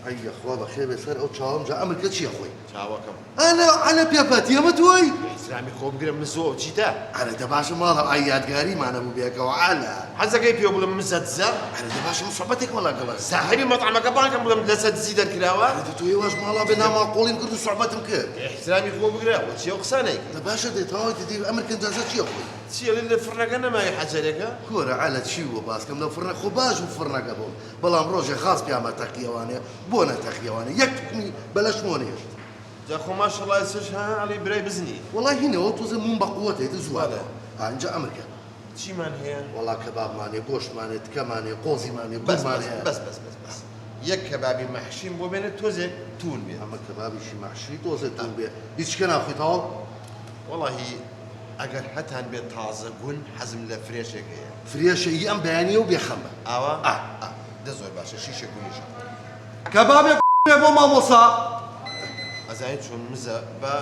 هيا اخوا بخير بسر او تشاوم جا امر كل شيء اخوي چاوەکەم انا بيابات يا متوي ئیسلامی خۆ بگرم من زۆ چیتە انا دباش مالا ايادغاري معنا ابو بيك وعلا حەزەکەی پێ بڵم من سەدزە انا دباش صعبتك ولا قبل ساحبی مەطعمەکە بانکەم بڵم لە سەدزی دەرکراوە انا توي واش مالا بنا معقولين كنت صعبتهم كيف ئیحترامی خۆ بگرە و چی قسانەی دباش دي تاوي تدي امر كنت جا شي اخوي چیە لە فرنەکە نەمای حەجەرێکە كورة على شي وباس كم لو فرنا خباج وفرنا قبل بلام روجي خاص بيعمل تقيواني بونا تقيواني يكتمي بلاش مونيش جا خۆ ماشەڵای سش ها علی برای بزنی والله هنا وتوزن من بقوته تزواله انجا امريكا چیمان هەیە والله كباب ماني قوش ماني تكا ماني قوزي ماني بس قوز بس ماني بس بس بس بس یەک کەبابی مەحشیم بۆ بێنێت تۆزێک تون بێ اما كبابي شي محشي توزن تون بيه هيك كان اخوي تاو وەڵاهی ئەگەر هەتان بێت تازە گون حەزم لە فرێشێک هەیە فريشه هي ام بيانيه وبيخمر ئاوا آه. دە زۆر باشە شیشە گونیش كبابي بو ماموسا ئەزانیت چۆن مزە بە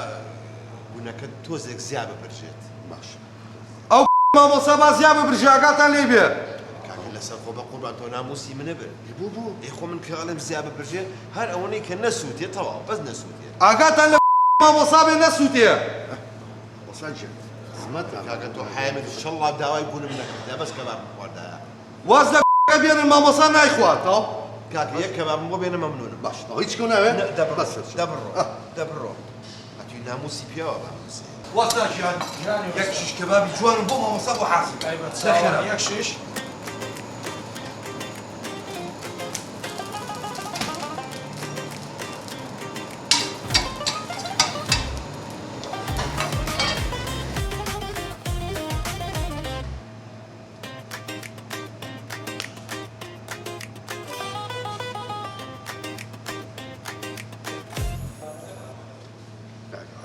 گونەکە تۆزێک زیاد بپەرشێت باش او ماموسا باز يا برجاقات ليبيا کاکە لەسەر خۆ بە قوربان تۆ ناموسی منە بر بو بو ئێ خۆ من کەڵم زیاد بپەرشێت هەر ئەوەی کە نەسووتێت تەواو بەس نەسووتێت اقات ماموسا بنسوتيا وصلت سمعتها کاکە تۆ حامد شەڵڵا داوای گونم نەکردە بەس کەباب خواردایە وازلك بين الماموسا نايخوات تاو کاکە یەک کەبابم بۆ بێنە مەمنونم باش هيك كنا ايه دەبڕۆ بس دەبڕۆ ئەتوی ناموسی پیاوە باموسی وصلك جان يكشش كبابي جوان بو ماموسا بو حاسب ايوه يكشش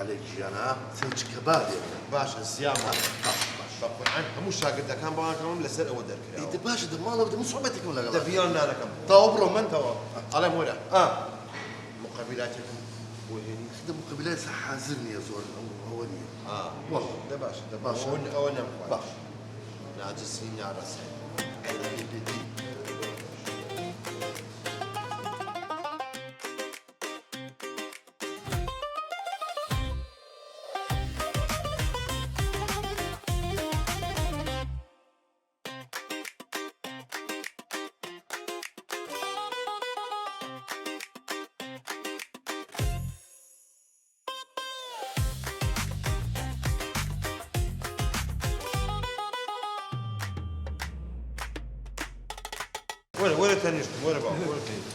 عليك انا سيج كبابي باشە زیام بەقورعان هەموو شاگردەکان بەڵاnkەوەم لەسەر ئەوە دەرکراوە انت باش دماغه بدي صعوبتك ولا قبل دەبیان نانەکەم طاو برو من تەواو ئەڵێم وەرە اه مقابلاتێکم بۆ هێنی خدم مقابلات حازرني يا زول اوليه والله دە باشە دە باشە. ئەوە نەمخوات باش ناجسی ناڕەسێ وەرە تەنیشت وەرە باو وەرە